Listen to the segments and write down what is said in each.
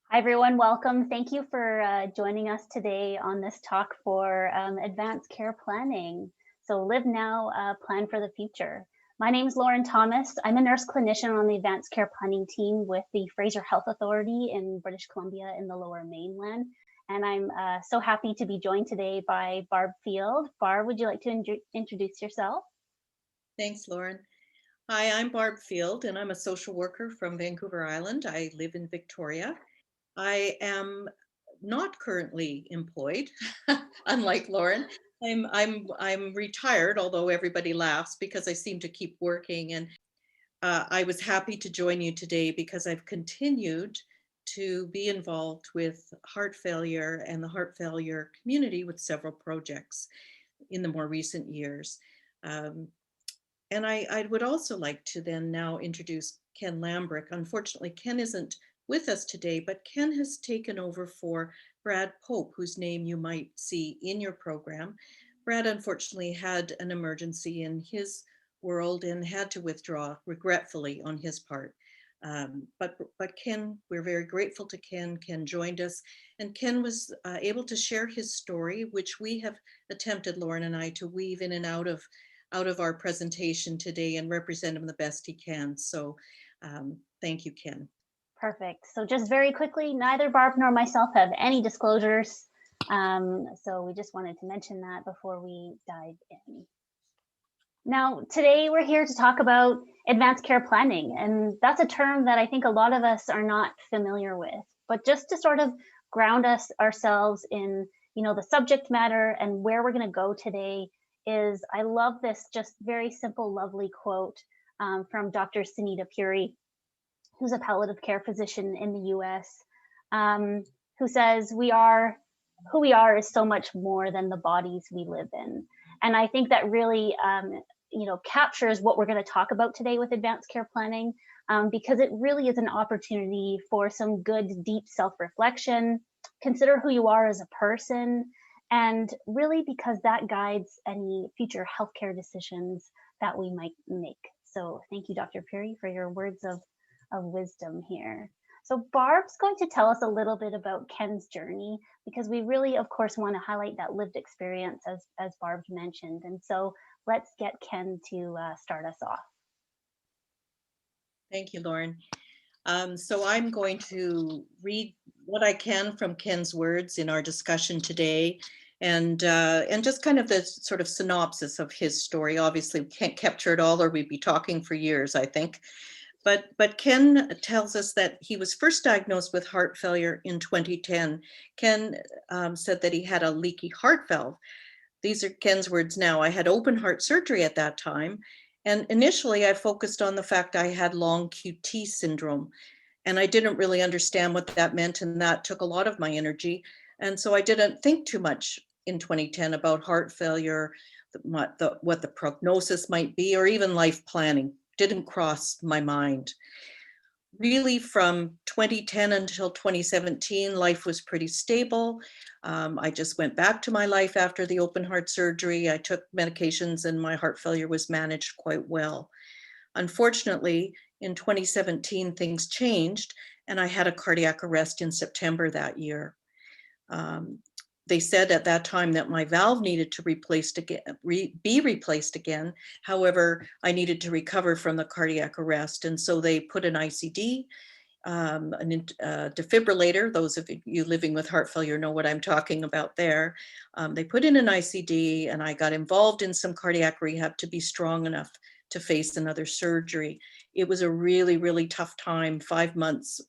Hi, everyone. Welcome. Thank you for joining us today on this talk for advanced care planning. So, live now, plan for the future. My name is Lauren Thomas. I'm a nurse clinician on the advanced care planning team with the Fraser Health Authority in British Columbia in the Lower Mainland. And I'm so happy to be joined today by Barb Field. Barb, would you like to introduce yourself? Thanks, Lauren. Hi, I'm Barb Field, and I'm a social worker from Vancouver Island. I live in Victoria. I am not currently employed, unlike Lauren. I'm retired, although everybody laughs because I seem to keep working. And I was happy to join you today because I've continued to be involved with heart failure and the heart failure community with several projects in the more recent years. Um, and I would also like to then now introduce Ken Lambrick. Unfortunately, Ken isn't with us today, but Ken has taken over for Brad Pope, whose name you might see in your program. Brad unfortunately had an emergency in his world and had to withdraw regretfully on his part. But Ken, we're very grateful to Ken. Ken joined us, and Ken was able to share his story, which we have attempted, Lauren and I, to weave in and out of our presentation today and represent him the best he can. So thank you, Ken. Perfect. So just very quickly, neither Barb nor myself have any disclosures. So we just wanted to mention that before we dive in. Now, today we're here to talk about advanced care planning, and that's a term that I think a lot of us are not familiar with. But just to sort of ground us ourselves in, the subject matter and where we're going to go today is I love this just very simple, lovely quote from Dr. Sunita Puri, who's a palliative care physician in the US, who says, "We are who we are is so much more than the bodies we live in." And I think that really, captures what we're going to talk about today with advanced care planning, because it really is an opportunity for some good, deep self reflection. Consider who you are as a person, and really because that guides any future healthcare decisions that we might make. So, thank you, Dr. Puri, for your words of wisdom here. So Barb's going to tell us a little bit about Ken's journey because we really, of course, want to highlight that lived experience as Barb mentioned. And so let's get Ken to start us off. Thank you, Lauren. So I'm going to read what I can from Ken's words in our discussion today, and just kind of the sort of synopsis of his story. Obviously, we can't capture it all, or we'd be talking for years, I think. But Ken tells us that he was first diagnosed with heart failure in 2010. Ken said that he had a leaky heart valve. These are Ken's words now. "I had open heart surgery at that time. And initially, I focused on the fact I had long QT syndrome. And I didn't really understand what that meant. And that took a lot of my energy. And so I didn't think too much in 2010 about heart failure, what the prognosis might be, or even life planning. Didn't cross my mind. Really, from 2010 until 2017, life was pretty stable. I just went back to my life after the open heart surgery. I took medications and my heart failure was managed quite well. Unfortunately, in 2017, things changed and I had a cardiac arrest in September that year. Um, they said at that time that my valve needed to be replaced again. However, I needed to recover from the cardiac arrest. And so they put an ICD, defibrillator. Those of you living with heart failure know what I'm talking about there. They put in an ICD and I got involved in some cardiac rehab to be strong enough to face another surgery. It was a really, really tough time, 5 months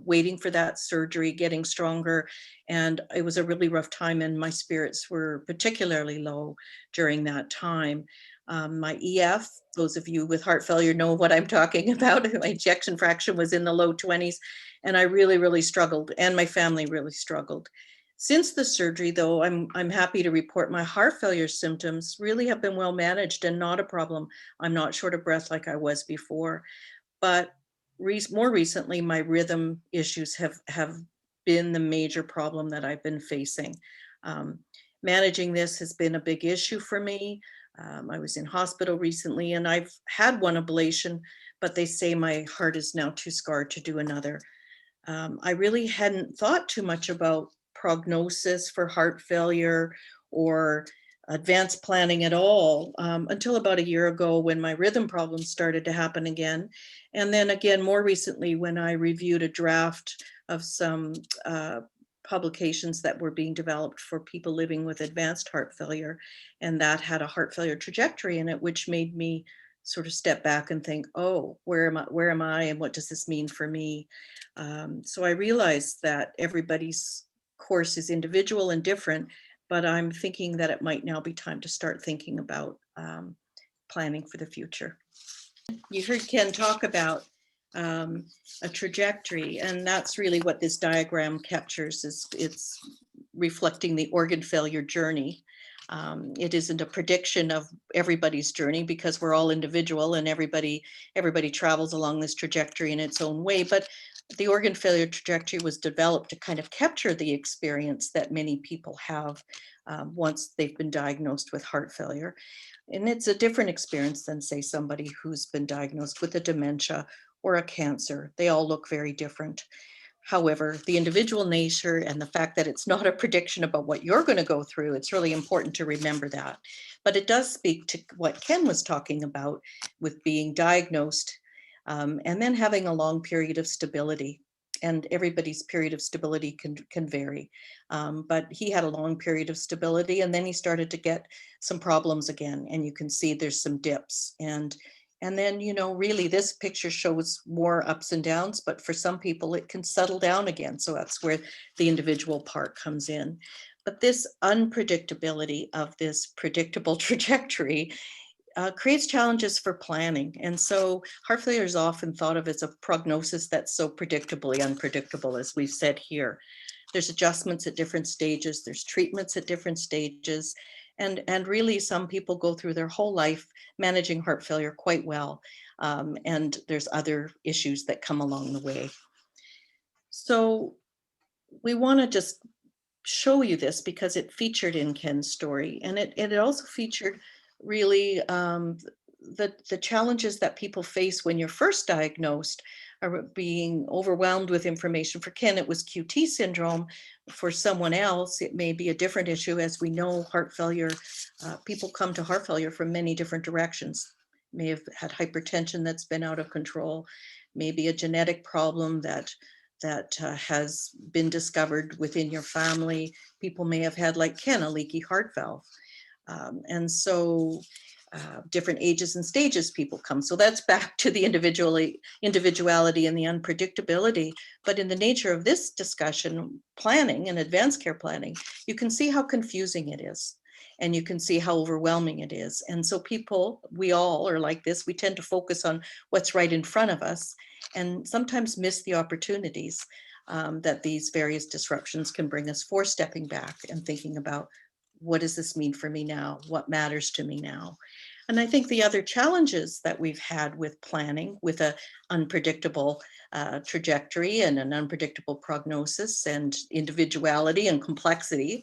waiting for that surgery, getting stronger. And it was a really rough time, and my spirits were particularly low during that time. My EF, those of you with heart failure know what I'm talking about. My ejection fraction was in the low 20s, and I really, really struggled, and my family really struggled. Since the surgery, though, I'm happy to report my heart failure symptoms really have been well managed and not a problem. I'm not short of breath like I was before, but more recently, my rhythm issues have been the major problem that I've been facing. Um, Managing this has been a big issue for me. I was in hospital recently and I've had one ablation, but they say my heart is now too scarred to do another. I really hadn't thought too much about prognosis for heart failure or advanced planning at all until about a year ago when my rhythm problems started to happen again. And then again, more recently, when I reviewed a draft of some publications that were being developed for people living with advanced heart failure, and that had a heart failure trajectory in it, which made me sort of step back and think, oh, where am I and what does this mean for me? So I realized that everybody's course is individual and different, but I'm thinking that it might now be time to start thinking about planning for the future. You heard Ken talk about a trajectory, and that's really what this diagram captures. Is it's reflecting the organ failure journey. It isn't a prediction of everybody's journey because we're all individual and everybody travels along this trajectory in its own way. But the organ failure trajectory was developed to kind of capture the experience that many people have once they've been diagnosed with heart failure. And it's a different experience than, say, somebody who's been diagnosed with a dementia or a cancer. They all look very different. However, the individual nature and the fact that it's not a prediction about what you're going to go through, it's really important to remember that. But it does speak to what Ken was talking about with being diagnosed and then having a long period of stability. And everybody's period of stability can vary. But he had a long period of stability, and then he started to get some problems again. And you can see there's some dips. And then, you know, really this picture shows more ups and downs, but for some people it can settle down again. So that's where the individual part comes in. But this unpredictability of this predictable trajectory creates challenges for planning. And so heart failure is often thought of as a prognosis that's so predictably unpredictable, as we've said here. There's adjustments at different stages, there's treatments at different stages, and really some people go through their whole life managing heart failure quite well. And there's other issues that come along the way. So we want to just show you this because it featured in Ken's story, and it also featured really the challenges that people face when you're first diagnosed are being overwhelmed with information. For Ken, it was QT syndrome. For someone else, it may be a different issue. As we know, heart failure, people come to heart failure from many different directions. May have had hypertension that's been out of control, maybe a genetic problem that has been discovered within your family. People may have had, like Ken, a leaky heart valve. And so different ages and stages people come. So that's back to the individuality and the unpredictability. But in the nature of this discussion, planning and advanced care planning, you can see how confusing it is. And you can see how overwhelming it is. And so people, we all are like this, we tend to focus on what's right in front of us and sometimes miss the opportunities that these various disruptions can bring us for stepping back and thinking about, what does this mean for me now? What matters to me now? And I think the other challenges that we've had with planning, with an unpredictable trajectory and an unpredictable prognosis and individuality and complexity,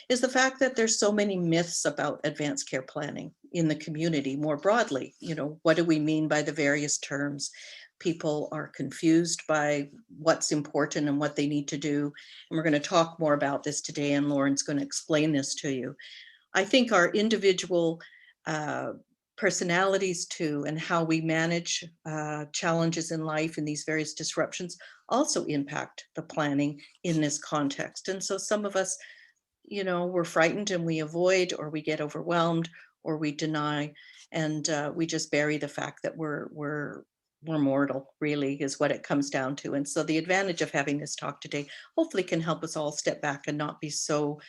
is the fact that there's so many myths about advanced care planning in the community more broadly. You know, what do we mean by the various terms? People are confused by what's important and what they need to do. And we're going to talk more about this today, and Lauren's going to explain this to you. I think our individual personalities too, and how we manage challenges in life and these various disruptions also impact the planning in this context. And so some of us, you know, we're frightened and we avoid, or we get overwhelmed, or we deny, and we just bury the fact that we're mortal, really, is what it comes down to. And so the advantage of having this talk today hopefully can help us all step back and not be so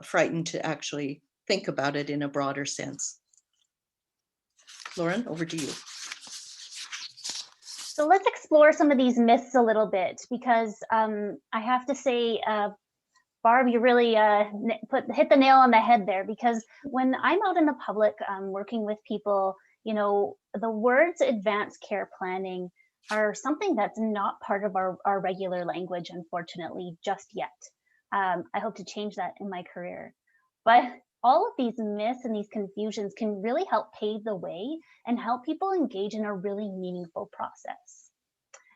frightened to actually think about it in a broader sense. Lauren, over to you. So let's explore some of these myths a little bit, because I have to say, Barb, you really hit the nail on the head there, because when I'm out in the public working with people, you know, the words advanced care planning are something that's not part of our regular language, unfortunately, just yet. I hope to change that in my career. But all of these myths and these confusions can really help pave the way and help people engage in a really meaningful process.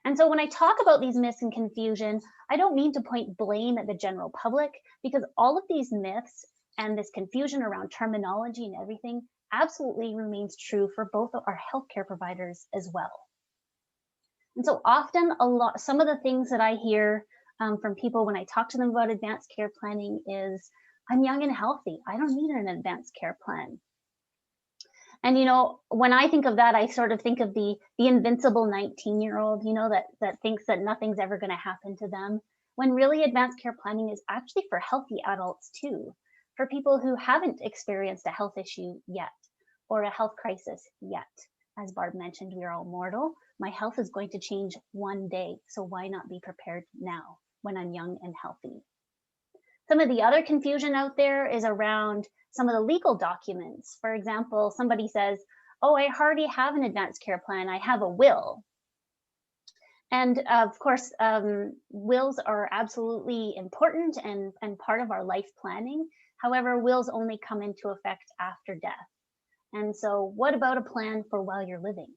And so when I talk about these myths and confusion, I don't mean to point blame at the general public, because all of these myths and this confusion around terminology and everything absolutely remains true for both of our healthcare providers as well. And so often some of the things that I hear from people when I talk to them about advanced care planning is, I'm young and healthy, I don't need an advanced care plan. And when I think of that, I sort of think of the invincible 19-year-old, that thinks that nothing's ever going to happen to them, when really advanced care planning is actually for healthy adults too, for people who haven't experienced a health issue yet or a health crisis yet. As Barb mentioned, we are all mortal. My health is going to change one day, so why not be prepared now when I'm young and healthy? Some of the other confusion out there is around some of the legal documents. For example, somebody says, oh, I already have an advanced care plan, I have a will. And of course, wills are absolutely important and part of our life planning. However, wills only come into effect after death. And so what about a plan for while you're living?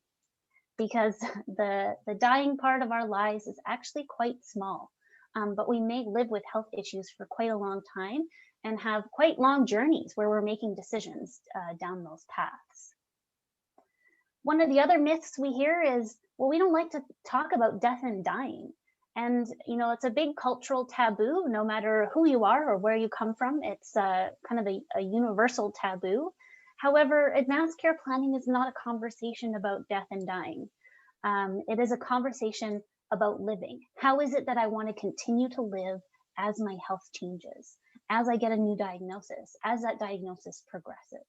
Because the dying part of our lives is actually quite small. But we may live with health issues for quite a long time and have quite long journeys where we're making decisions down those paths. One of the other myths we hear is, well, we don't like to talk about death and dying. And, it's a big cultural taboo, no matter who you are or where you come from. It's kind of a universal taboo. However, advanced care planning is not a conversation about death and dying. It is a conversation about living. How is it that I want to continue to live as my health changes, as I get a new diagnosis, as that diagnosis progresses?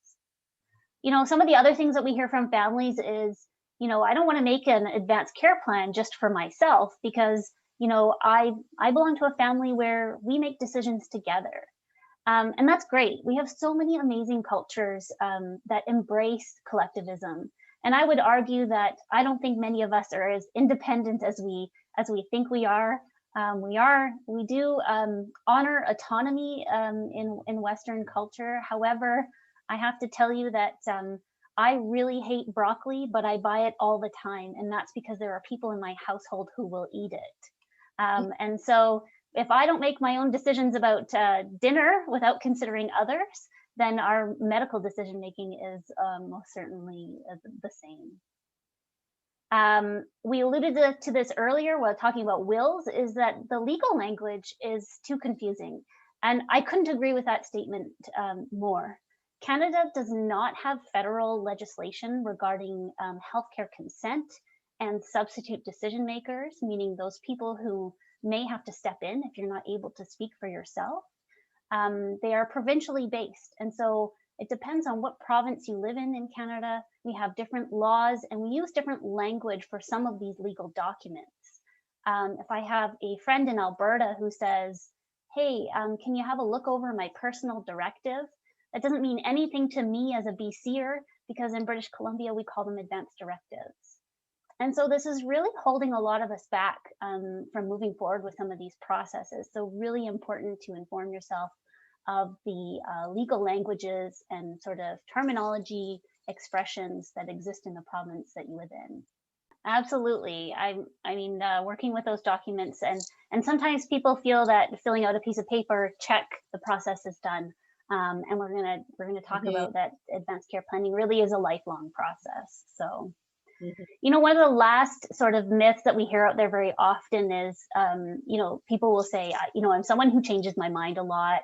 Some of the other things that we hear from families is, I don't want to make an advanced care plan just for myself because, I belong to a family where we make decisions together. And that's great. We have so many amazing cultures that embrace collectivism. And I would argue that I don't think many of us are as independent as we think we are. We do honor autonomy in Western culture. However, I have to tell you that I really hate broccoli, but I buy it all the time. And that's because there are people in my household who will eat it. And so if I don't make my own decisions about dinner without considering others, then our medical decision making is most certainly the same. We alluded to this earlier while talking about wills, is that the legal language is too confusing. And I couldn't agree with that statement more. Canada does not have federal legislation regarding healthcare consent and substitute decision makers, meaning those people who may have to step in if you're not able to speak for yourself. They are provincially based. And so it depends on what province you live in Canada. We have different laws and we use different language for some of these legal documents. If I have a friend in Alberta who says, hey, can you have a look over my personal directive? That doesn't mean anything to me as a BCer, because in British Columbia, we call them advanced directives. And so this is really holding a lot of us back from moving forward with some of these processes. So really important to inform yourself of the legal languages and sort of terminology expressions that exist in the province that you live in. Absolutely. I mean, working with those documents, and sometimes people feel that filling out a piece of paper, check, the process is done. And we're gonna talk about that advanced care planning really is a lifelong process. So. One of the last sort of myths that we hear out there very often is, people will say, I'm someone who changes my mind a lot.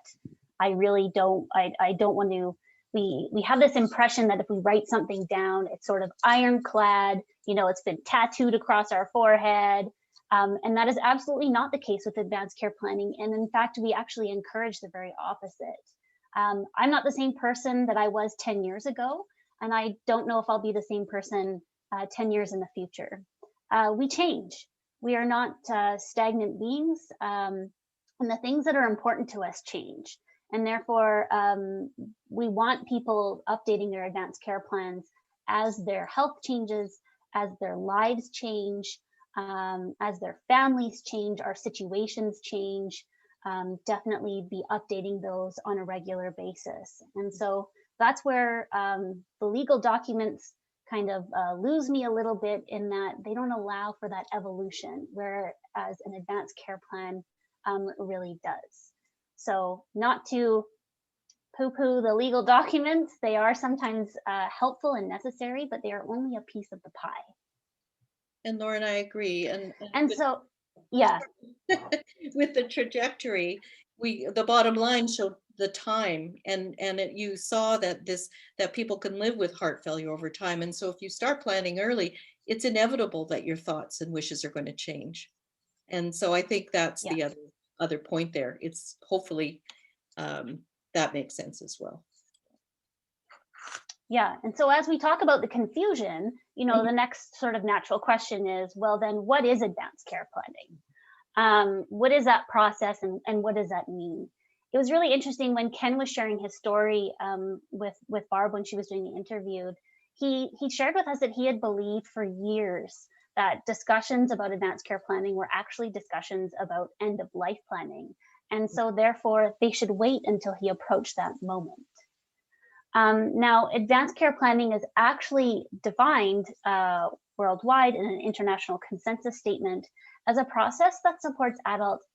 I really don't, I don't want to, we have this impression that if we write something down, it's sort of ironclad, it's been tattooed across our forehead. And that is absolutely not the case with advanced care planning. And in fact, we actually encourage the very opposite. I'm not the same person that I was 10 years ago, and I don't know if I'll be the same person 10 years in the future. We change. We are not stagnant beings, and the things that are important to us change. And therefore, we want people updating their advanced care plans as their health changes, as their lives change, as their families change, our situations change. Definitely be updating those on a regular basis. And so that's where the legal documents kind of lose me a little bit in that they don't allow for that evolution, whereas an advanced care plan really does. So, not to poo poo the legal documents, they are sometimes helpful and necessary, but they are only a piece of the pie. And Lauren, I agree. And so, yeah, With the trajectory, the bottom line showed the time, and you saw that that people can live with heart failure over time. And so if you start planning early, it's inevitable that your thoughts and wishes are going to change. And so I think that's yeah. the other point there. It's hopefully that makes sense as well. Yeah. And so as we talk about the confusion, the next sort of natural question is, well, then what is advanced care planning? What is that process, and what does that mean? It was really interesting when Ken was sharing his story with Barb when she was doing the interview. He shared with us that he had believed for years that discussions about advanced care planning were actually discussions about end of life planning. And so therefore they should wait until he approached that moment. Now, advanced care planning is actually defined worldwide in an international consensus statement as a process that supports adults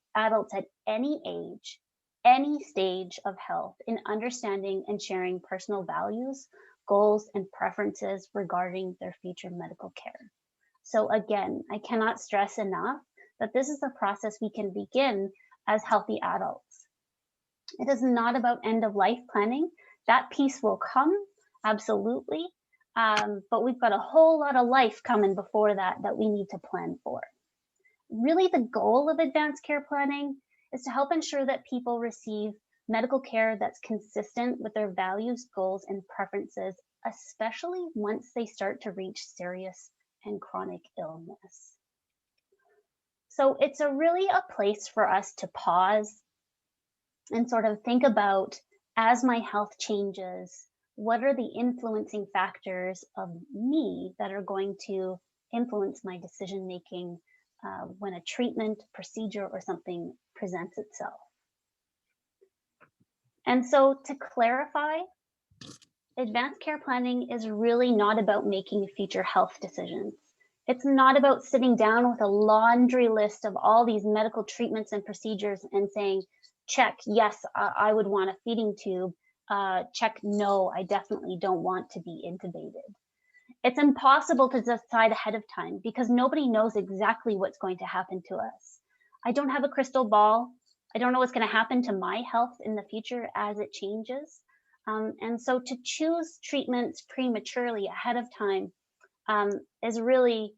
at any age, any stage of health in understanding and sharing personal values, goals, and preferences regarding their future medical care. So again, I cannot stress enough that this is a process we can begin as healthy adults. It is not about end of life planning. That piece will come, absolutely. But we've got a whole lot of life coming before that we need to plan for. Really, the goal of advanced care planning is to help ensure that people receive medical care that's consistent with their values, goals, and preferences, especially once they start to reach serious and chronic illness. So it's really a place for us to pause and sort of think about, as my health changes, what are the influencing factors of me that are going to influence my decision making when a treatment, procedure, or something presents itself. And so, to clarify, advanced care planning is really not about making future health decisions. It's not about sitting down with a laundry list of all these medical treatments and procedures and saying, check, yes, I would want a feeding tube. Check, no, I definitely don't want to be intubated. It's impossible to decide ahead of time because nobody knows exactly what's going to happen to us. I don't have a crystal ball. I don't know what's going to happen to my health in the future as it changes. And so to choose treatments prematurely ahead of time is really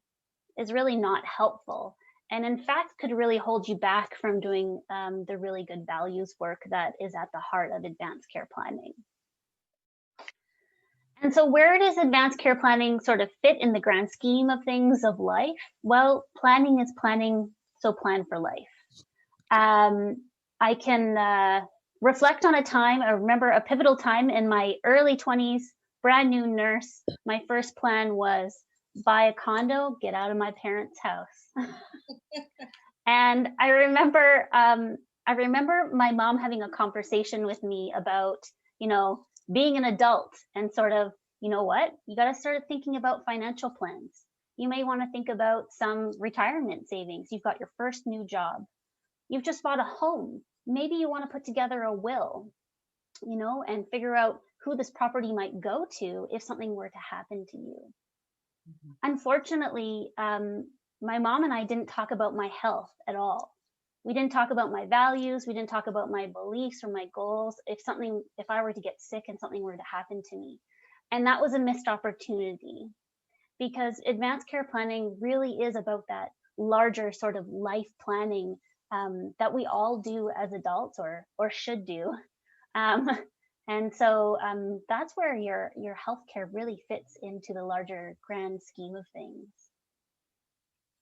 not helpful. And in fact, could really hold you back from doing the really good values work that is at the heart of advanced care planning. And so where does advanced care planning sort of fit in the grand scheme of things of life? Well, planning is planning, so plan for life. I can reflect on a time, I remember a pivotal time in my early 20s, brand new nurse. My first plan was buy a condo, get out of my parents' house. And I remember my mom having a conversation with me about, being an adult and sort of, you know what, you got to start thinking about financial plans. You may want to think about some retirement savings. You've got your first new job. You've just bought a home. Maybe you want to put together a will, and figure out who this property might go to if something were to happen to you. Mm-hmm. Unfortunately, my mom and I didn't talk about my health at all. We didn't talk about my values. We didn't talk about my beliefs or my goals. If I were to get sick and something were to happen to me. And that was a missed opportunity, because advanced care planning really is about that larger sort of life planning that we all do as adults or should do. And so that's where your healthcare really fits into the larger grand scheme of things.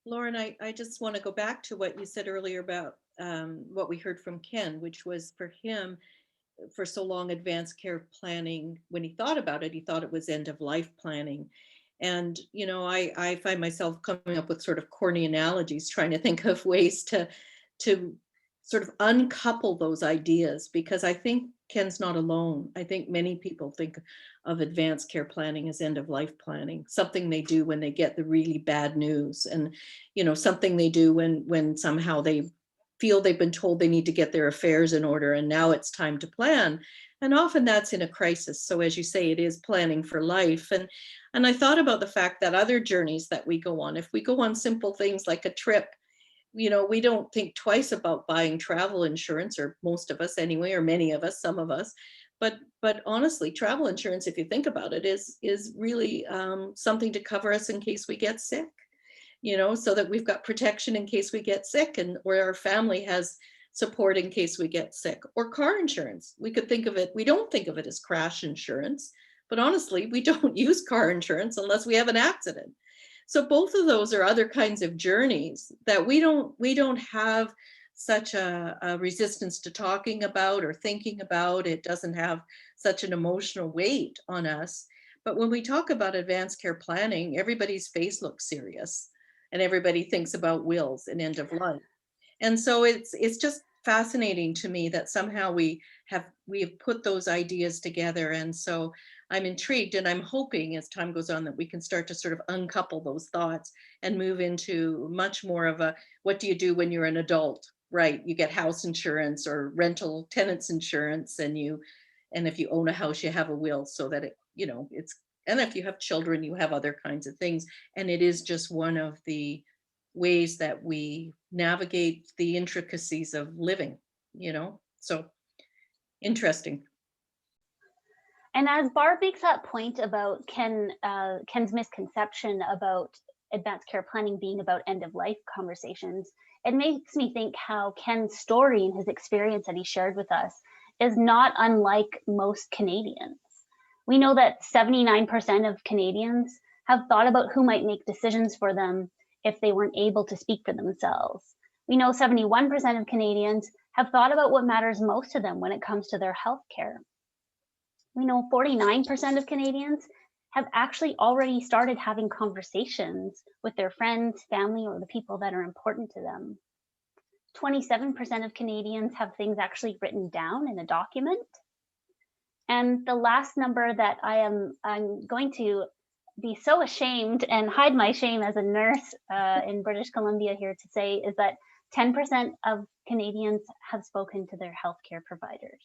Lauren, I just want to go back to what you said earlier about what we heard from Ken, which was for him, for so long, advanced care planning, when he thought about it, he thought it was end of life planning. And, I find myself coming up with sort of corny analogies, trying to think of ways to sort of uncouple those ideas, because I think Ken's not alone. I think many people think of advanced care planning as end of life planning, something they do when they get the really bad news, and something they do when somehow they feel they've been told they need to get their affairs in order and now it's time to plan. And often that's in a crisis. So as you say, it is planning for life. And I thought about the fact that other journeys that we go on, if we go on simple things like a trip, we don't think twice about buying travel insurance, or most of us anyway, or many of us, some of us. But honestly, travel insurance, if you think about it, is really something to cover us in case we get sick, so that we've got protection in case we get sick, and or our family has support in case we get sick. Or car insurance, we could think of it, we don't think of it as crash insurance, but honestly, we don't use car insurance unless we have an accident. So both of those are other kinds of journeys that we don't have such a resistance to talking about or thinking about. It doesn't have such an emotional weight on us. But when we talk about advanced care planning, everybody's face looks serious and everybody thinks about wills and end of life. And so it's just fascinating to me that somehow we have put those ideas together. And so I'm intrigued, and I'm hoping as time goes on that we can start to sort of uncouple those thoughts and move into much more of a, what do you do when you're an adult, right? You get house insurance or rental tenants insurance, and if you own a house, you have a will, so that it's, and if you have children, you have other kinds of things. And it is just one of the ways that we navigate the intricacies of living, so interesting. And as Barb makes that point about Ken's misconception about advanced care planning being about end of life conversations, it makes me think how Ken's story and his experience that he shared with us is not unlike most Canadians. We know that 79% of Canadians have thought about who might make decisions for them if they weren't able to speak for themselves. We know 71% of Canadians have thought about what matters most to them when it comes to their health care. We know 49% of Canadians have actually already started having conversations with their friends, family, or the people that are important to them. 27% of Canadians have things actually written down in a document. And the last number that I'm going to be so ashamed and hide my shame as a nurse in British Columbia here to say is that 10% of Canadians have spoken to their healthcare providers.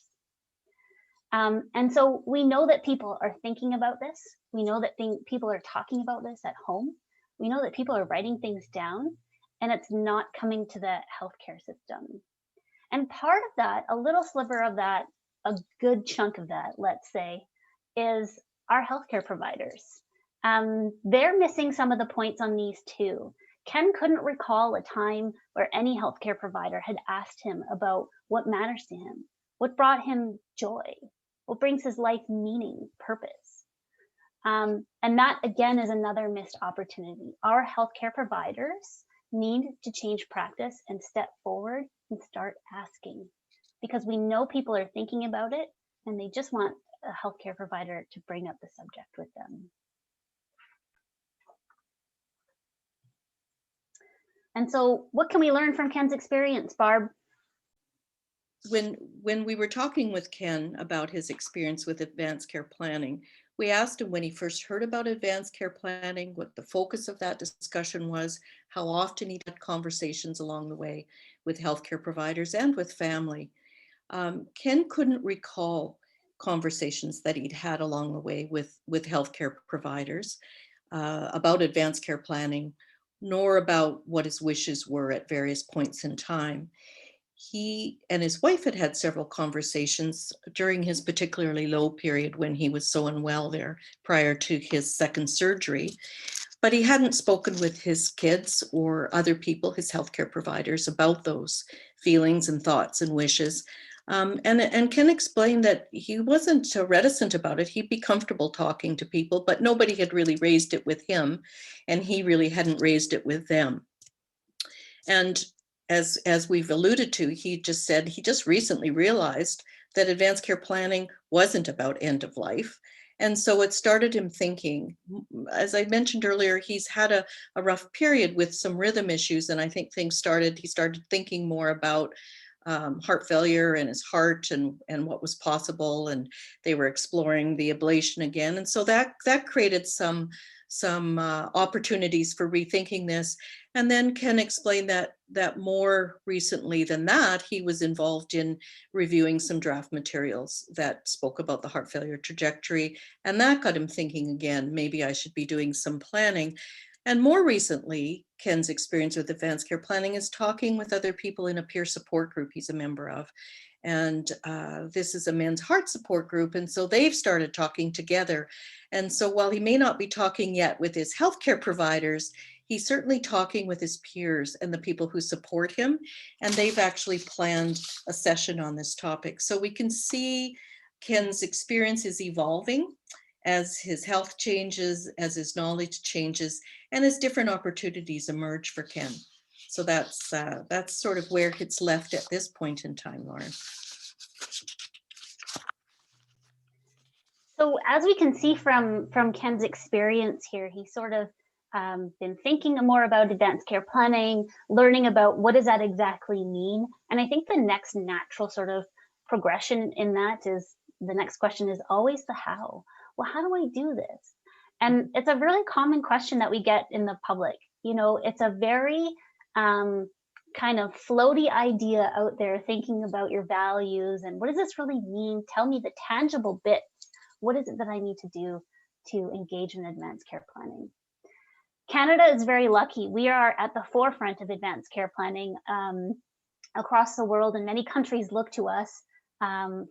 And so we know that people are thinking about this. We know that people are talking about this at home. We know that people are writing things down, and it's not coming to the healthcare system. And part of that, a little sliver of that, a good chunk of that, let's say, is our healthcare providers. They're missing some of the points on these too. Ken couldn't recall a time where any healthcare provider had asked him about what matters to him, what brought him joy, what brings his life meaning, purpose. And that, again, is another missed opportunity. Our healthcare providers need to change practice and step forward and start asking, because we know people are thinking about it and they just want a healthcare provider to bring up the subject with them. And so what can we learn from Ken's experience, Barb? When we were talking with Ken about his experience with advanced care planning, we asked him when he first heard about advanced care planning, what the focus of that discussion was, how often he had conversations along the way with healthcare providers and with family. Ken couldn't recall conversations that he'd had along the way with healthcare providers about advanced care planning, nor about what his wishes were at various points in time. He and his wife had had several conversations during his particularly low period when he was so unwell there prior to his second surgery, but he hadn't spoken with his kids or other people, his healthcare providers, about those feelings and thoughts and wishes. And Ken explained that he wasn't so reticent about it. He'd be comfortable talking to people, but nobody had really raised it with him, and he really hadn't raised it with them. And as we've alluded to, he just said he just recently realized that advanced care planning wasn't about end of life. And so it started him thinking, as I mentioned earlier, he's had a rough period with some rhythm issues. And I think he started thinking more about heart failure and his heart and what was possible, and they were exploring the ablation again. And so that created some opportunities for rethinking this. And then Ken explained that more recently than that, he was involved in reviewing some draft materials that spoke about the heart failure trajectory. And that got him thinking again, maybe I should be doing some planning. And more recently, Ken's experience with advanced care planning is talking with other people in a peer support group he's a member of. And this is a men's heart support group. And so they've started talking together. And so while he may not be talking yet with his healthcare providers, he's certainly talking with his peers and the people who support him. And they've actually planned a session on this topic. So we can see Ken's experience is evolving as his health changes, as his knowledge changes, and as different opportunities emerge for Ken. So that's sort of where it's left at this point in time, Lauren. So as we can see from Ken's experience here, he's sort of been thinking more about advanced care planning, learning about what does that exactly mean. And I think the next natural sort of progression in that is, the next question is always the how. Well, how do I do this? And it's a really common question that we get in the public. You know, it's a very kind of floaty idea out there, thinking about your values and what does this really mean? Tell me the tangible bits. What is it that I need to do to engage in advanced care planning? Canada is very lucky. We are at the forefront of advanced care planning across the world, and many countries look to us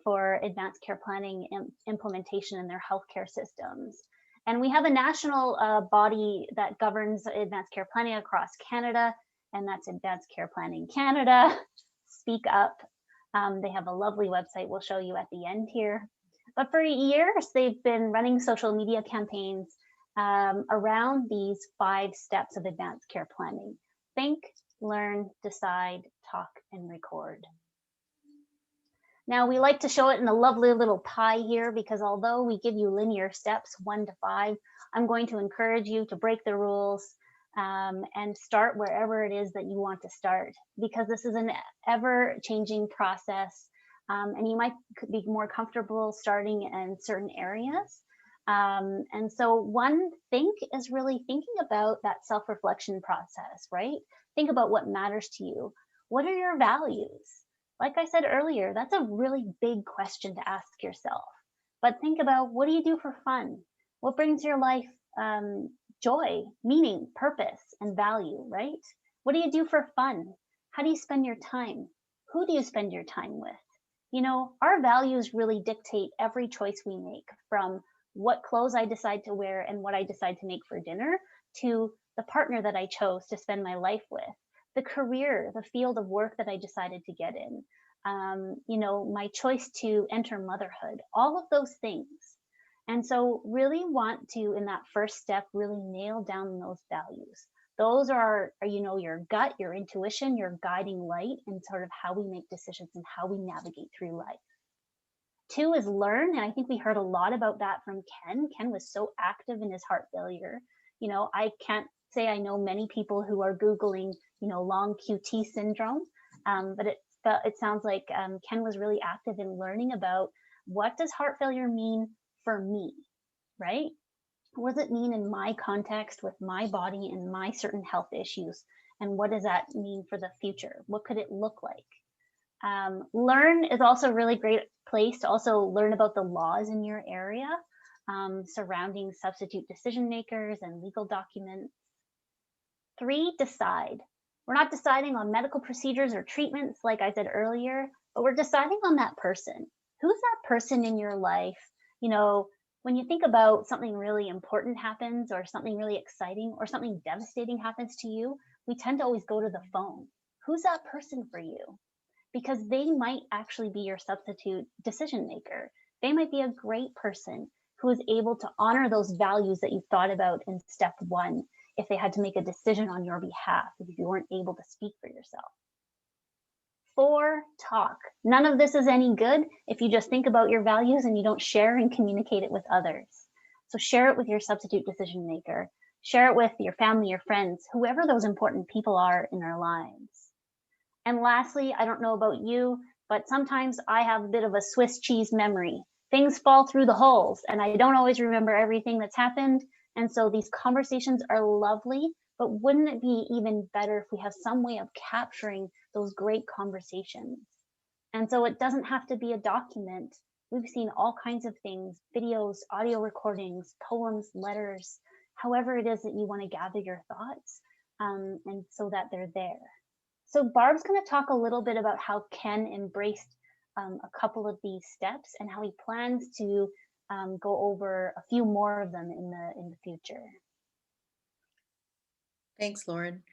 for advanced care planning implementation in their healthcare systems. And we have a national body that governs advanced care planning across Canada, and that's Advanced Care Planning Canada. Speak up. They have a lovely website we'll show you at the end here. But for years, they've been running social media campaigns around these 5 steps of advanced care planning. Think, learn, decide, talk, and record. Now, we like to show it in a lovely little pie here, because although we give you linear steps 1 to 5, I'm going to encourage you to break the rules and start wherever it is that you want to start, because this is an ever-changing process. And you might be more comfortable starting in certain areas. And so one thing is really thinking about that self-reflection process, right? Think about what matters to you. What are your values? Like I said earlier, that's a really big question to ask yourself. But think about, what do you do for fun? What brings your life joy, meaning, purpose, and value, right? What do you do for fun? How do you spend your time? Who do you spend your time with? You know, our values really dictate every choice we make, from what clothes I decide to wear and what I decide to make for dinner, to the partner that I chose to spend my life with, the career, the field of work that I decided to get in, you know, my choice to enter motherhood, all of those things. And so really want to, in that first step, really nail down those values. Those are, you know, your gut, your intuition, your guiding light, and sort of how we make decisions and how we navigate through life. 2 is learn. And I think we heard a lot about that from Ken. Ken was so active in his heart failure. You know, I can't say I know many people who are Googling, you know, long QT syndrome, but it sounds like Ken was really active in learning about, what does heart failure mean for me, right? What does it mean in my context with my body and my certain health issues? And what does that mean for the future? What could it look like? Learn is also a really great place to also learn about the laws in your area surrounding substitute decision makers and legal documents. 3, decide. We're not deciding on medical procedures or treatments, like I said earlier, but we're deciding on that person. Who's that person in your life? You know, when you think about something really important happens, or something really exciting, or something devastating happens to you, we tend to always go to the phone. Who's that person for you? Because they might actually be your substitute decision maker. They might be a great person who is able to honor those values that you thought about in step 1, if they had to make a decision on your behalf, if you weren't able to speak for yourself. 4, talk. None of this is any good if you just think about your values and you don't share and communicate it with others. So share it with your substitute decision maker. Share it with your family, your friends, whoever those important people are in our lives. And lastly, I don't know about you, but sometimes I have a bit of a Swiss cheese memory. Things fall through the holes, and I don't always remember everything that's happened. And so these conversations are lovely, but wouldn't it be even better if we have some way of capturing those great conversations? And so it doesn't have to be a document. We've seen all kinds of things, videos, audio recordings, poems, letters, however it is that you want to gather your thoughts, and so that they're there. So Barb's going to talk a little bit about how Ken embraced a couple of these steps and how he plans to go over a few more of them in the future. Thanks, Lauren.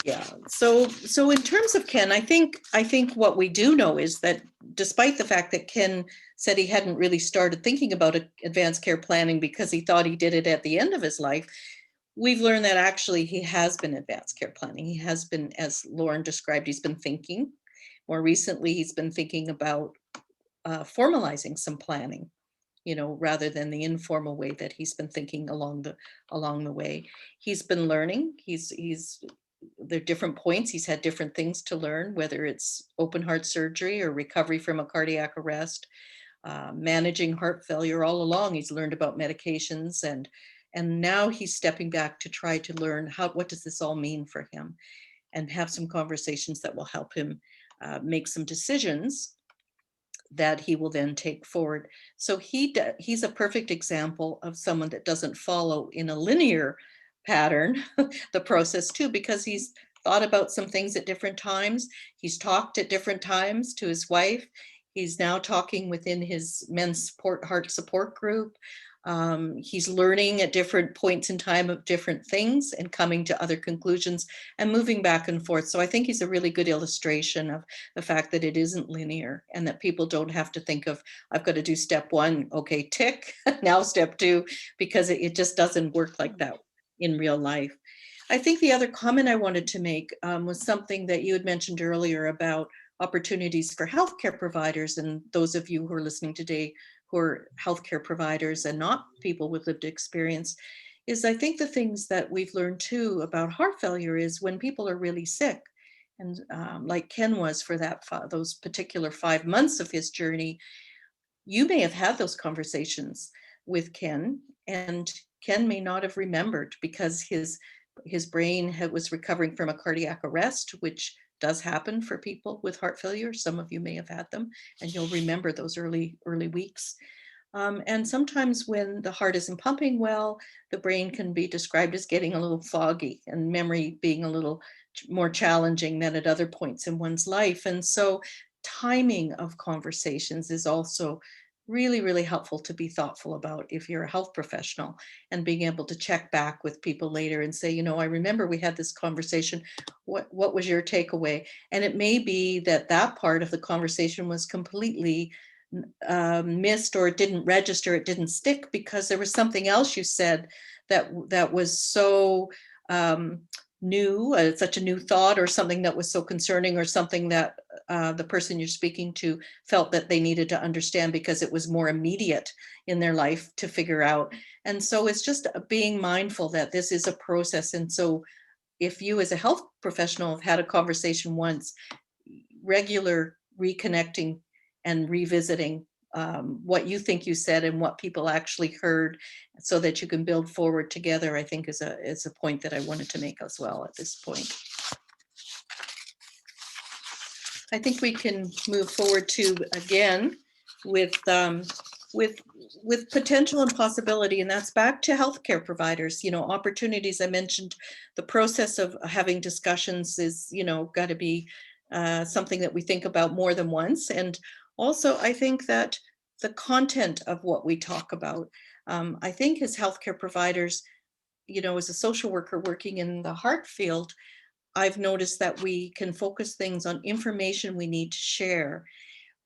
Yeah. So in terms of Ken, I think what we do know is that despite the fact that Ken said he hadn't really started thinking about advanced care planning because he thought he did it at the end of his life, we've learned that actually he has been advanced care planning. He has been, as Lauren described, he's been thinking. More recently, he's been thinking about formalizing some planning, rather than the informal way that he's been thinking along the way. He's been learning. There are different points. He's had different things to learn, whether it's open heart surgery or recovery from a cardiac arrest, managing heart failure. All along, he's learned about medications, and now he's stepping back to try to learn what does this all mean for him, and have some conversations that will help him make some decisions that he will then take forward. So he's a perfect example of someone that doesn't follow in a linear pattern the process too, because he's thought about some things at different times. He's talked at different times to his wife. He's now talking within his men's heart support group. He's learning at different points in time of different things and coming to other conclusions and moving back and forth. So I think he's a really good illustration of the fact that it isn't linear, and that people don't have to think of, I've got to do step one, okay, tick, now step two, because it just doesn't work like that in real life. I think the other comment I wanted to make was something that you had mentioned earlier about opportunities for healthcare providers, and those of you who are listening today who are healthcare providers and not people with lived experience, is I think the things that we've learned too about heart failure is when people are really sick, and like Ken was for those particular 5 months of his journey, you may have had those conversations with Ken, and Ken may not have remembered because his brain was recovering from a cardiac arrest, which does happen for people with heart failure. Some of you may have had them, and you'll remember those early weeks. And sometimes when the heart isn't pumping well, the brain can be described as getting a little foggy, and memory being a little more challenging than at other points in one's life. And so timing of conversations is also really, really helpful to be thoughtful about if you're a health professional, and being able to check back with people later and say, I remember we had this conversation. What was your takeaway? And it may be that part of the conversation was completely missed, or it didn't register, it didn't stick, because there was something else you said that was so new, such a new thought, or something that was so concerning, or something that the person you're speaking to felt that they needed to understand because it was more immediate in their life to figure out. And so it's just being mindful that this is a process. And so if you as a health professional have had a conversation once, regular reconnecting and revisiting what you think you said and what people actually heard, so that you can build forward together, I think is a point that I wanted to make as well at this point. I think we can move forward to, again, with potential and possibility, and that's back to healthcare providers. Opportunities. I mentioned the process of having discussions is, got to be something that we think about more than once. And also, I think that the content of what we talk about, I think as healthcare providers, as a social worker working in the heart field, I've noticed that we can focus things on information we need to share.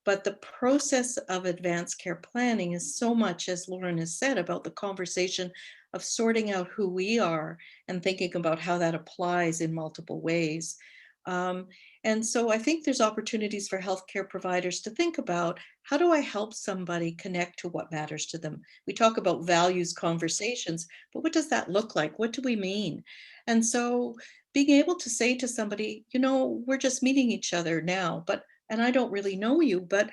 But the process of advanced care planning is so much, as Lauren has said, about the conversation of sorting out who we are and thinking about how that applies in multiple ways. And so I think there's opportunities for healthcare providers to think about, how do I help somebody connect to what matters to them? We talk about values conversations, but what does that look like? What do we mean? And so being able to say to somebody, we're just meeting each other now, and I don't really know you, but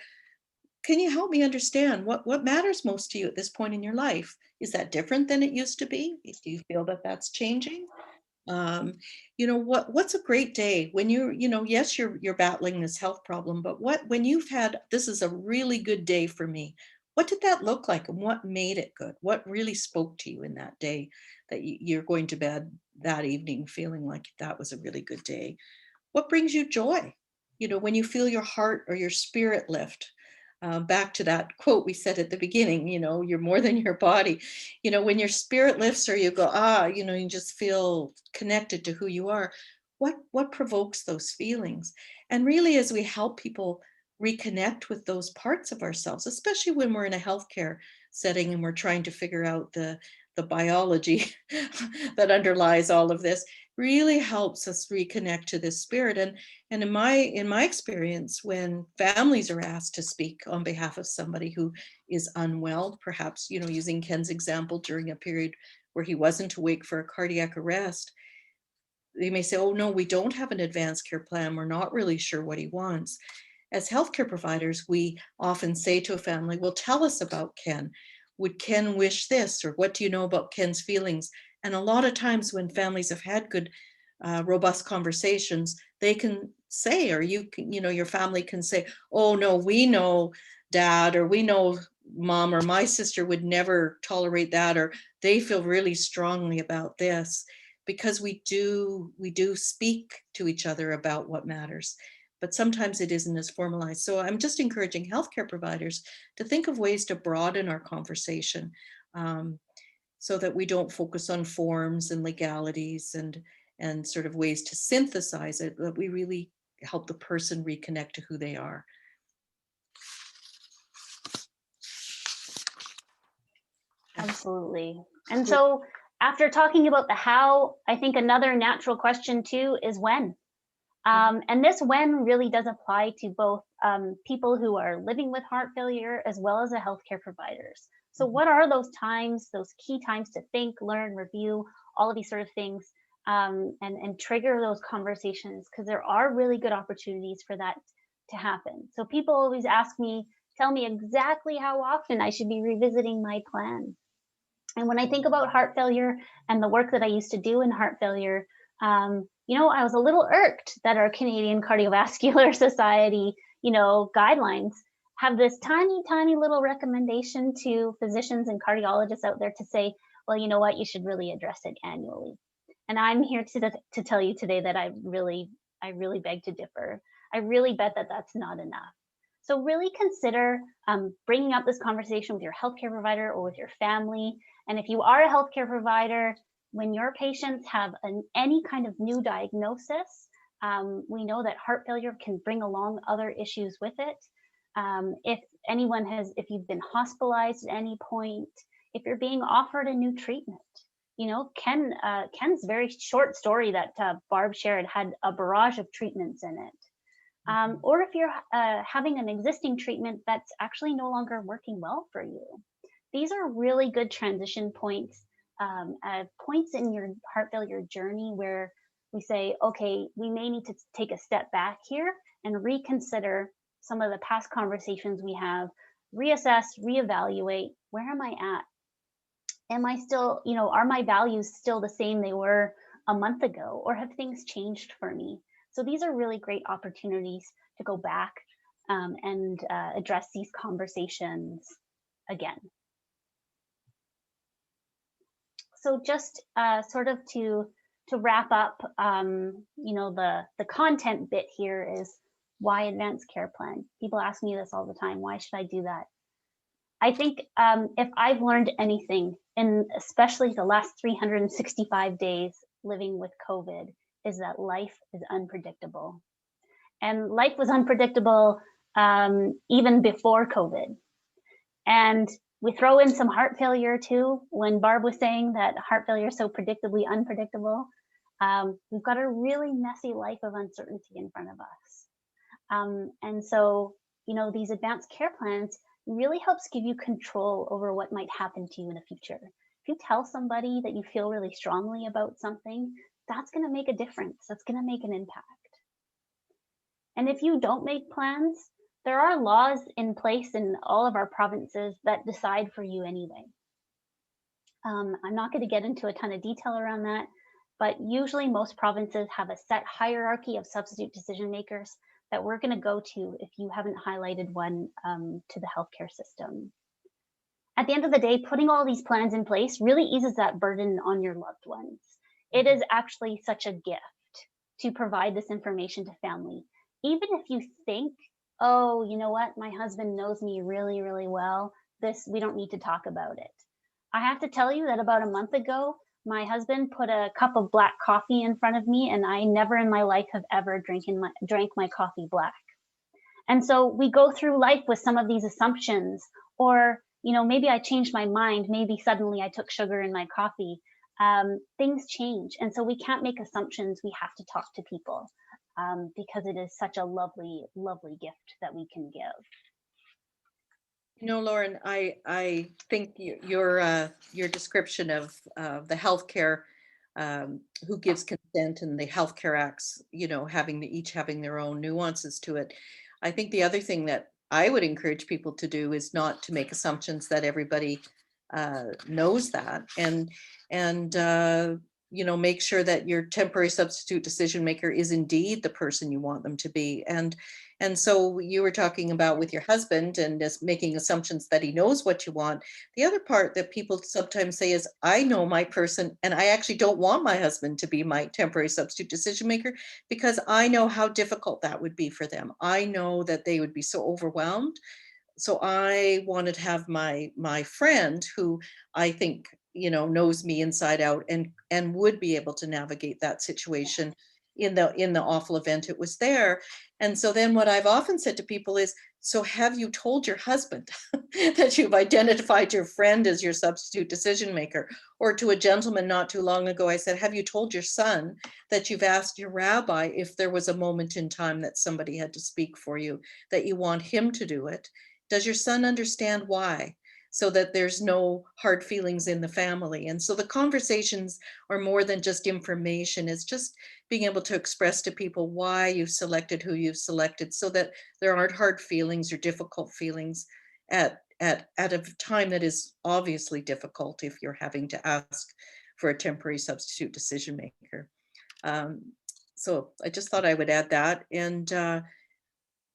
can you help me understand what matters most to you at this point in your life? Is that different than it used to be? Do you feel that that's changing? What's a great day when yes, you're battling this health problem, but when you've had, this is a really good day for me. What did that look like, and what made it good? What really spoke to you in that day that you're going to bed that evening feeling like that was a really good day? What brings you joy? When you feel your heart or your spirit lift. Back to that quote we said at the beginning, you're more than your body. When your spirit lifts, or you go, you just feel connected to who you are. What provokes those feelings? And really, as we help people reconnect with those parts of ourselves, especially when we're in a healthcare setting and we're trying to figure out the biology that underlies all of this, really helps us reconnect to this spirit. And in my experience, when families are asked to speak on behalf of somebody who is unwell, perhaps using Ken's example, during a period where he wasn't awake for a cardiac arrest, they may say, oh no, we don't have an advanced care plan, we're not really sure what he wants. As healthcare providers, we often say to a family, well, tell us about Ken. Would Ken wish this? Or what do you know about Ken's feelings? And a lot of times when families have had good, robust conversations, they can say, or your family can say, oh no, we know Dad, or we know Mom, or my sister would never tolerate that, or they feel really strongly about this, because we do speak to each other about what matters. But sometimes it isn't as formalized. So I'm just encouraging healthcare providers to think of ways to broaden our conversation, so that we don't focus on forms and legalities and sort of ways to synthesize it, but we really help the person reconnect to who they are. Absolutely. And so after talking about the how, I think another natural question too is when. And this when really does apply to both people who are living with heart failure as well as the healthcare providers. So what are those times, those key times to think, learn, review, all of these sort of things, and trigger those conversations? Because there are really good opportunities for that to happen. So people always ask me, tell me exactly how often I should be revisiting my plan. And when I think about heart failure and the work that I used to do in heart failure, I was a little irked that our Canadian Cardiovascular Society, guidelines have this tiny, tiny little recommendation to physicians and cardiologists out there to say, well, you know what, you should really address it annually. And I'm here to tell you today that I really beg to differ. I really bet that that's not enough. So really consider bringing up this conversation with your healthcare provider or with your family. And if you are a healthcare provider, when your patients have any kind of new diagnosis, we know that heart failure can bring along other issues with it. If you've been hospitalized at any point, if you're being offered a new treatment, Ken's very short story that Barb shared had a barrage of treatments in it. Or if you're having an existing treatment that's actually no longer working well for you. These are really good transition points, points in your heart failure journey where we say, okay, we may need to take a step back here and reconsider some of the past conversations we have, reassess, reevaluate, where am I at? Am I still, are my values still the same they were a month ago, or have things changed for me? So these are really great opportunities to go back and address these conversations again. So just sort of to wrap up, the content bit here is why advanced care plan? People ask me this all the time. Why should I do that? I think if I've learned anything, in especially the last 365 days living with COVID, is that life is unpredictable. And life was unpredictable even before COVID. And we throw in some heart failure too. When Barb was saying that heart failure is so predictably unpredictable, we've got a really messy life of uncertainty in front of us. And so, these advanced care plans really helps give you control over what might happen to you in the future. If you tell somebody that you feel really strongly about something, that's going to make a difference. That's going to make an impact. And if you don't make plans, there are laws in place in all of our provinces that decide for you anyway. I'm not going to get into a ton of detail around that, but usually most provinces have a set hierarchy of substitute decision makers that we're going to go to if you haven't highlighted one to the healthcare system. At the end of the day, putting all these plans in place really eases that burden on your loved ones. It is actually such a gift to provide this information to family. Even if you think, oh, you know what, my husband knows me really, really well, we don't need to talk about it. I have to tell you that about a month ago, my husband put a cup of black coffee in front of me, and I never in my life have ever drank my coffee black. And so we go through life with some of these assumptions, or maybe I changed my mind. Maybe suddenly I took sugar in my coffee. Things change, and so we can't make assumptions. We have to talk to people because it is such a lovely, lovely gift that we can give. Lauren, I think your description of the healthcare, who gives consent, and the healthcare acts, each having their own nuances to it. I think the other thing that I would encourage people to do is not to make assumptions that everybody knows that, and make sure that your temporary substitute decision maker is indeed the person you want them to be. And so you were talking about with your husband and just making assumptions that he knows what you want. The other part that people sometimes say is, I know my person, and I actually don't want my husband to be my temporary substitute decision maker because I know how difficult that would be for them. I know that they would be so overwhelmed. So I wanted to have my friend who I think knows me inside out and would be able to navigate that situation in the awful event it was there. And so then what I've often said to people is, so have you told your husband that you've identified your friend as your substitute decision maker? Or to a gentleman not too long ago, I said, have you told your son that you've asked your rabbi if there was a moment in time that somebody had to speak for you, that you want him to do it? Does your son understand why? So that there's no hard feelings in the family. And so the conversations are more than just information. It's just being able to express to people why you've selected who you've selected, so that there aren't hard feelings or difficult feelings at a time that is obviously difficult if you're having to ask for a temporary substitute decision maker. So I just thought I would add that.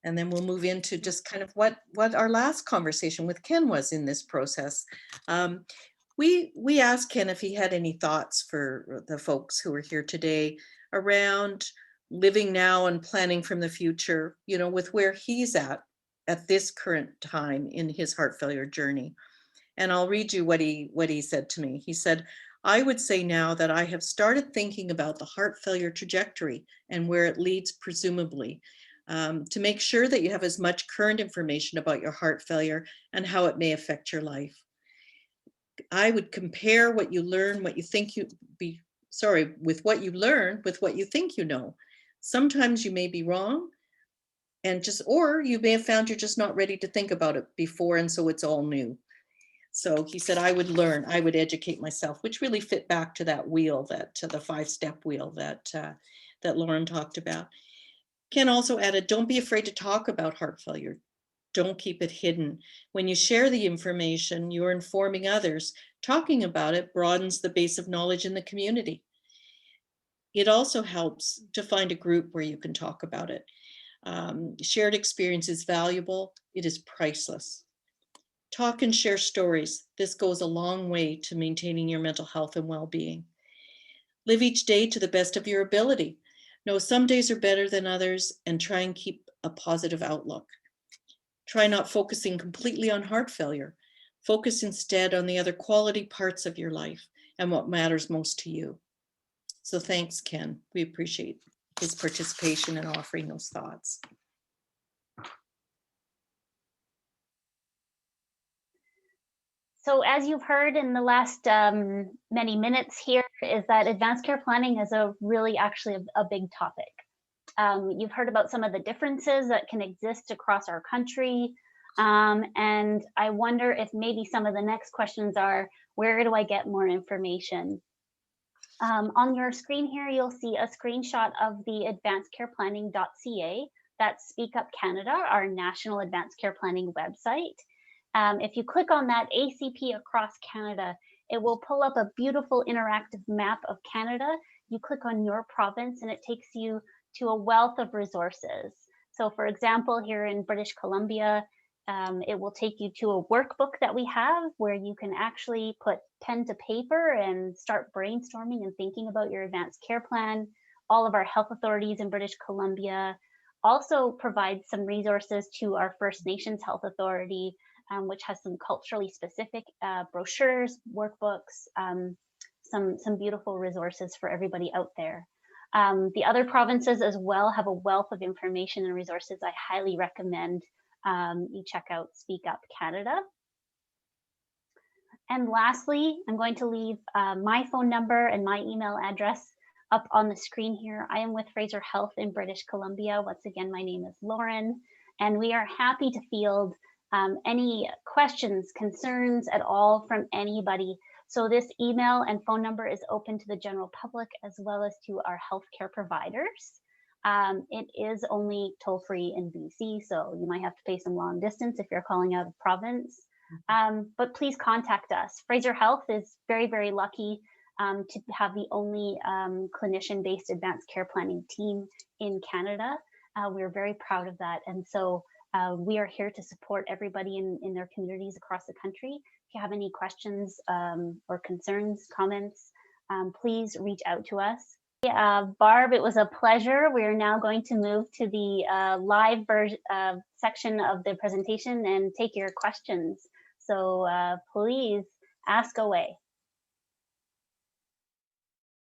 And then we'll move into just kind of what our last conversation with Ken was in this process. We asked Ken if he had any thoughts for the folks who are here today around living now and planning from the future, with where he's at this current time in his heart failure journey. And I'll read you what he said to me. He said, I would say now that I have started thinking about the heart failure trajectory and where it leads presumably, to make sure that you have as much current information about your heart failure and how it may affect your life. I would compare what you learn, with what you learn with what you think you know. Sometimes you may be wrong, or you may have found you're just not ready to think about it before, and so it's all new. So he said, I would learn, I would educate myself, which really fit back to that wheel, the 5-step wheel that Lauren talked about. Ken also added, don't be afraid to talk about heart failure. Don't keep it hidden. When you share the information, you're informing others. Talking about it broadens the base of knowledge in the community. It also helps to find a group where you can talk about it. Shared experience is valuable. It is priceless. Talk and share stories. This goes a long way to maintaining your mental health and well-being. Live each day to the best of your ability. Know some days are better than others, and try and keep a positive outlook. Try not focusing completely on heart failure. Focus instead on the other quality parts of your life and what matters most to you. So thanks, Ken. We appreciate his participation and offering those thoughts. So as you've heard in the last many minutes here, is that advanced care planning is actually a big topic. You've heard about some of the differences that can exist across our country. And I wonder if maybe some of the next questions are, where do I get more information? On your screen here, you'll see a screenshot of the advancedcareplanning.ca. That's Speak Up Canada, our national advanced care planning website. If you click on that ACP across Canada, it will pull up a beautiful interactive map of Canada. You click on your province and it takes you to a wealth of resources. So for example, here in British Columbia, it will take you to a workbook that we have where you can actually put pen to paper and start brainstorming and thinking about your advanced care plan. All of our health authorities in British Columbia also provide some resources to our First Nations Health Authority, which has some culturally specific brochures, workbooks, some beautiful resources for everybody out there. The other provinces as well have a wealth of information and resources. I highly recommend you check out Speak Up Canada. And lastly, I'm going to leave my phone number and my email address up on the screen here. I am with Fraser Health in British Columbia. Once again, my name is Lauren, and we are happy to field any questions, concerns at all from anybody. So this email and phone number is open to the general public as well as to our healthcare providers. It is only toll-free in BC, so you might have to pay some long distance if you're calling out of province. But please contact us. Fraser Health is very, very lucky to have the only clinician-based advanced care planning team in Canada. We're very proud of that. And so we are here to support everybody in their communities across the country. If you have any questions or concerns, comments, please reach out to us. Barb, it was a pleasure. We are now going to move to the live version section of the presentation and take your questions. So please ask away.